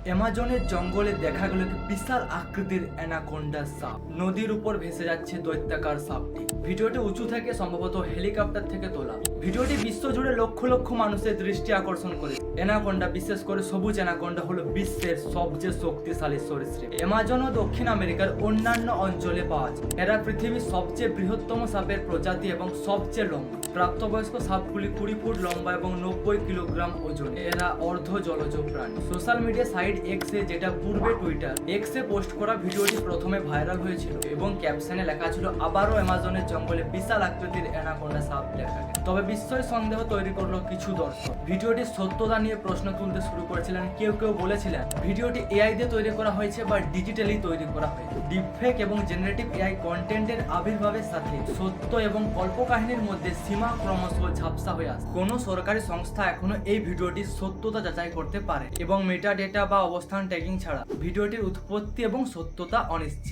অ্যামাজনের জঙ্গলে দেখা গেল একটি বিশাল আকৃতির অ্যানাকোন্ডা সাপ। নদীর উপর ভেসে যাচ্ছে দৈত্যাকার সাপটি। ভিডিওটি উঁচু থেকে সম্ভবত হেলিকপ্টার থেকে তোলা। ভিডিওটি বিশ্বজুড়ে লক্ষ লক্ষ মানুষের দৃষ্টি আকর্ষণ করে। অ্যানাকোন্ডা, বিশেষ করে সবুজ অ্যানাকোন্ডা, হলো বিশ্বের সবচেয়ে শক্তিশালী সরীসৃপ। অ্যামাজন ও দক্ষিণ আমেরিকার অন্যান্য অঞ্চলে পাওয়া যায়। এরা পৃথিবীর সবচেয়ে বৃহত্তম সাপের প্রজাতি এবং সবচেয়ে লম্বা। প্রাপ্তবয়স্ক সাপগুলি 20 ফুট লম্বা এবং 90 কিলোগ্রাম ওজন। এরা অর্ধ জলজ প্রাণী। সোশ্যাল মিডিয়া সাইট এক্সে, যেটা পূর্বে টুইটার, এক্সে পোস্ট করা ভিডিওটি প্রথমে ভাইরাল হয়েছিল এবং ক্যাপশনে লেখা ছিল, আবারও অ্যামাজনের জঙ্গলে বিশাল আকৃতির অ্যানাকোন্ডা সাপ দেখা গেছে। তবে বিস্ময় সন্দেহ তৈরি করলো কিছু দর্শক। ভিডিওটির সত্যতা নিয়ে প্রশ্ন তুলতে শুরু করেছিলেন। কেউ কেউ বলেছিলেন ভিডিওটি এআই দিয়ে তৈরি করা হয়েছে বা ডিজিটালি তৈরি করা হয়েছে। ডিপফেক এবং জেনারেটিভ এআই কন্টেন্টের আবির্ভাবের সাথে সত্য এবং কল্পকাহিনীর মধ্যে সীমা ক্রমশ ঝাপসা হয়ে আসে। কোনো সরকারি সংস্থা এখনো এই ভিডিওটির সত্যতা যাচাই করতে পারে এবং মেটা ডেটা বা অবস্থান ট্যাগিং ছাড়া ভিডিওটির উৎপত্তি এবং সত্যতা অনিশ্চিত।